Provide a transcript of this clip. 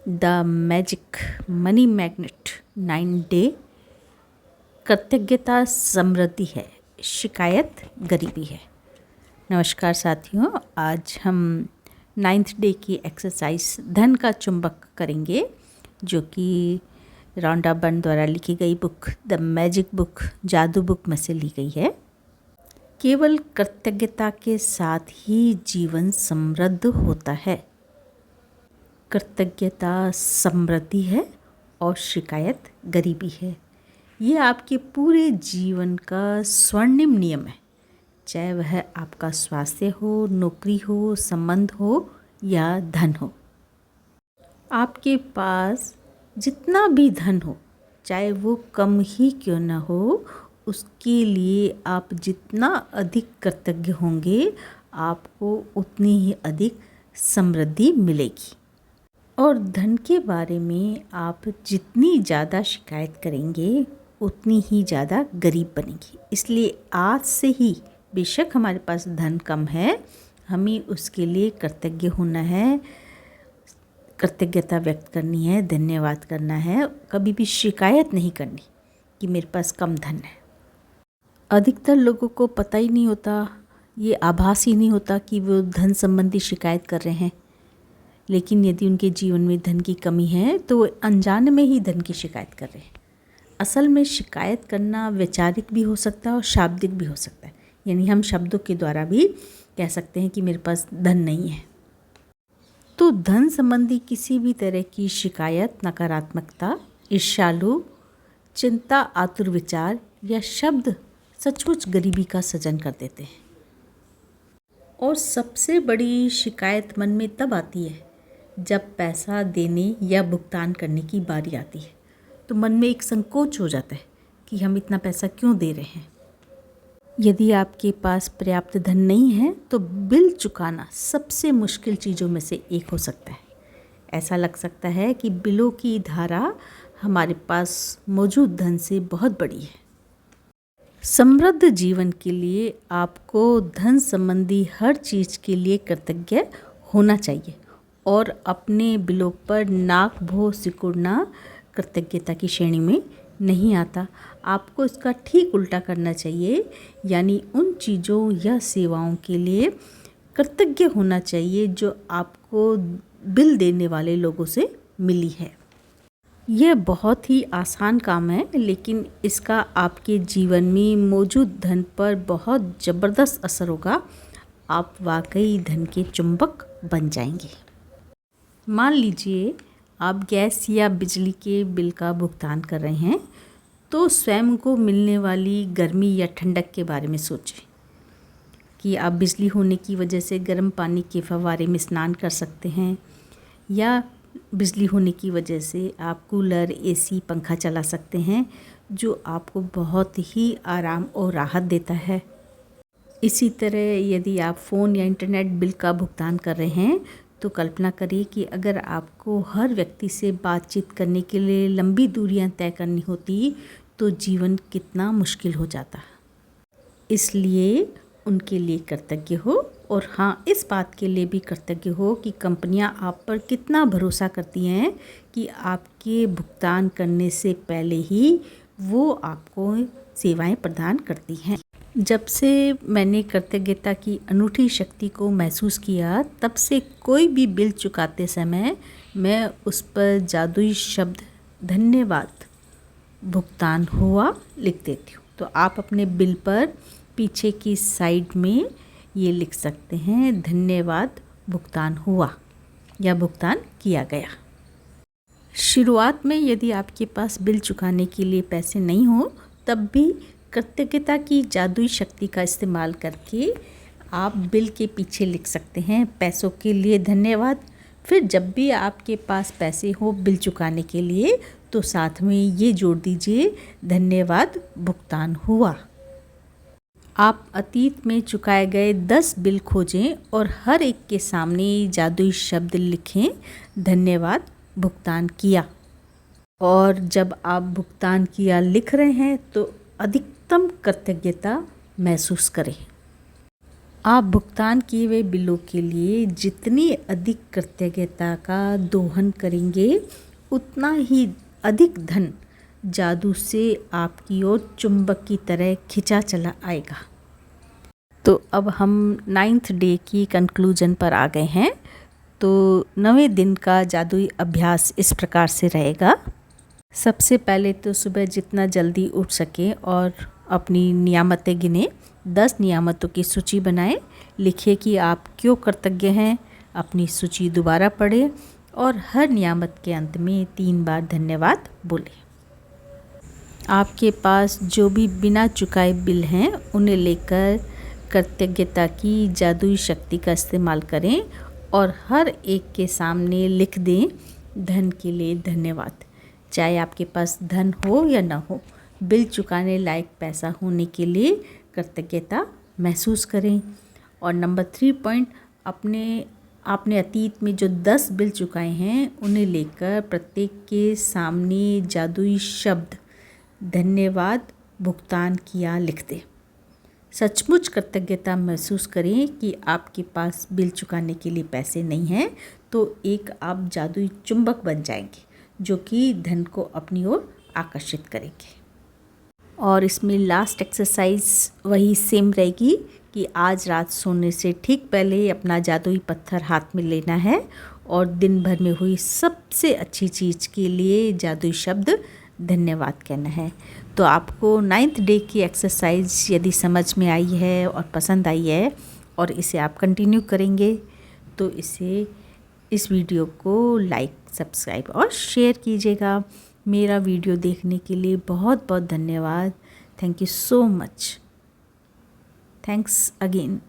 The magic money magnet 9 day. कृतज्ञता समृद्धि है, शिकायत गरीबी है। नमस्कार साथियों, आज हम 9th डे की एक्सरसाइज धन का चुंबक करेंगे, जो कि रॉन्डा बर्न द्वारा लिखी गई बुक द मैजिक बुक जादू बुक में से ली गई है। केवल कृतज्ञता के साथ ही जीवन समृद्ध होता है। कृतज्ञता समृद्धि है और शिकायत गरीबी है। ये आपके पूरे जीवन का स्वर्णिम नियम है, चाहे वह आपका स्वास्थ्य हो, नौकरी हो, संबंध हो या धन हो। आपके पास जितना भी धन हो, चाहे वो कम ही क्यों न हो, उसके लिए आप जितना अधिक कृतज्ञ होंगे, आपको उतनी ही अधिक समृद्धि मिलेगी। और धन के बारे में आप जितनी ज़्यादा शिकायत करेंगे, उतनी ही ज़्यादा गरीब बनेंगे। इसलिए आज से ही, बेशक हमारे पास धन कम है, हमें उसके लिए कृतज्ञ होना है, कृतज्ञता व्यक्त करनी है, धन्यवाद करना है। कभी भी शिकायत नहीं करनी कि मेरे पास कम धन है। अधिकतर लोगों को पता ही नहीं होता, ये आभास ही नहीं होता कि वो धन संबंधी शिकायत कर रहे हैं। लेकिन यदि उनके जीवन में धन की कमी है तो वो अनजाने में ही धन की शिकायत कर रहे हैं। असल में शिकायत करना वैचारिक भी हो सकता है और शाब्दिक भी हो सकता है, यानी हम शब्दों के द्वारा भी कह सकते हैं कि मेरे पास धन नहीं है। तो धन संबंधी किसी भी तरह की शिकायत नकारात्मकता, ईर्ष्यालु, चिंता, आतुर विचार या शब्द सचमुच गरीबी का सृजन कर देते हैं। और सबसे बड़ी शिकायत मन में तब आती है जब पैसा देने या भुगतान करने की बारी आती है। तो मन में एक संकोच हो जाता है कि हम इतना पैसा क्यों दे रहे हैं। यदि आपके पास पर्याप्त धन नहीं है तो बिल चुकाना सबसे मुश्किल चीज़ों में से एक हो सकता है। ऐसा लग सकता है कि बिलों की धारा हमारे पास मौजूद धन से बहुत बड़ी है। समृद्ध जीवन के लिए आपको धन संबंधी हर चीज़ के लिए कृतज्ञ होना चाहिए और अपने बिलों पर नाक भों सिकुड़ना कृतज्ञता की श्रेणी में नहीं आता। आपको इसका ठीक उल्टा करना चाहिए, यानी उन चीज़ों या सेवाओं के लिए कृतज्ञ होना चाहिए जो आपको बिल देने वाले लोगों से मिली है। यह बहुत ही आसान काम है, लेकिन इसका आपके जीवन में मौजूद धन पर बहुत ज़बरदस्त असर होगा। आप वाकई धन के चुंबक बन जाएंगे। मान लीजिए आप गैस या बिजली के बिल का भुगतान कर रहे हैं, तो स्वयं को मिलने वाली गर्मी या ठंडक के बारे में सोचें कि आप बिजली होने की वजह से गर्म पानी के फव्वारे में स्नान कर सकते हैं, या बिजली होने की वजह से आप कूलर, एसी, पंखा चला सकते हैं, जो आपको बहुत ही आराम और राहत देता है। इसी तरह यदि आप फ़ोन या इंटरनेट बिल का भुगतान कर रहे हैं, तो कल्पना करिए कि अगर आपको हर व्यक्ति से बातचीत करने के लिए लंबी दूरियां तय करनी होती तो जीवन कितना मुश्किल हो जाता। इसलिए उनके लिए कृतज्ञ हो, और हाँ, इस बात के लिए भी कृतज्ञ हो कि कंपनियां आप पर कितना भरोसा करती हैं कि आपके भुगतान करने से पहले ही वो आपको सेवाएं प्रदान करती हैं। जब से मैंने कृतज्ञता की अनूठी शक्ति को महसूस किया, तब से कोई भी बिल चुकाते समय मैं उस पर जादुई शब्द धन्यवाद भुगतान हुआ लिख देती हूँ। तो आप अपने बिल पर पीछे की साइड में ये लिख सकते हैं, धन्यवाद भुगतान हुआ या भुगतान किया गया। शुरुआत में यदि आपके पास बिल चुकाने के लिए पैसे नहीं हो, तब भी कृतज्ञता की जादुई शक्ति का इस्तेमाल करके आप बिल के पीछे लिख सकते हैं, पैसों के लिए धन्यवाद। फिर जब भी आपके पास पैसे हो बिल चुकाने के लिए, तो साथ में ये जोड़ दीजिए, धन्यवाद भुगतान हुआ। आप अतीत में चुकाए गए 10 बिल खोजें और हर एक के सामने जादुई शब्द लिखें, धन्यवाद भुगतान किया। और जब आप भुगतान किया लिख रहे हैं तो अधिकतम कृतज्ञता महसूस करें। आप भुगतान किए हुए बिलों के लिए जितनी अधिक कृतज्ञता का दोहन करेंगे, उतना ही अधिक धन जादू से आपकी ओर चुंबक की तरह खिंचा चला आएगा। तो अब हम 9th डे की कंक्लूजन पर आ गए हैं। तो 9वें दिन का जादुई अभ्यास इस प्रकार से रहेगा। सबसे पहले तो सुबह जितना जल्दी उठ सके और अपनी नियामतें गिने। 10 नियामतों की सूची बनाएं। लिखिए कि आप क्यों कृतज्ञ हैं। अपनी सूची दोबारा पढ़ें और हर नियामत के अंत में 3 बार धन्यवाद बोलें। आपके पास जो भी बिना चुकाए बिल हैं, उन्हें लेकर कृतज्ञता की जादुई शक्ति का इस्तेमाल करें और हर एक के सामने लिख दें, धन के लिए धन्यवाद। चाहे आपके पास धन हो या ना हो, बिल चुकाने लायक पैसा होने के लिए कृतज्ञता महसूस करें। और नंबर 3 पॉइंट, आपने अतीत में जो 10 बिल चुकाए हैं, उन्हें लेकर प्रत्येक के सामने जादुई शब्द धन्यवाद भुगतान किया लिख दें। सचमुच कृतज्ञता महसूस करें कि आपके पास बिल चुकाने के लिए पैसे नहीं हैं, तो एक आप जादुई चुंबक बन जाएंगे जो कि धन को अपनी ओर आकर्षित करेंगे। और इसमें लास्ट एक्सरसाइज वही सेम रहेगी कि आज रात सोने से ठीक पहले अपना जादुई पत्थर हाथ में लेना है और दिन भर में हुई सबसे अच्छी चीज़ के लिए जादुई शब्द धन्यवाद कहना है। तो आपको 9th डे की एक्सरसाइज यदि समझ में आई है और पसंद आई है और इसे आप कंटिन्यू करेंगे, तो इस वीडियो को लाइक, सब्सक्राइब और शेयर कीजिएगा। मेरा वीडियो देखने के लिए बहुत बहुत धन्यवाद। Thank you so much. Thanks again.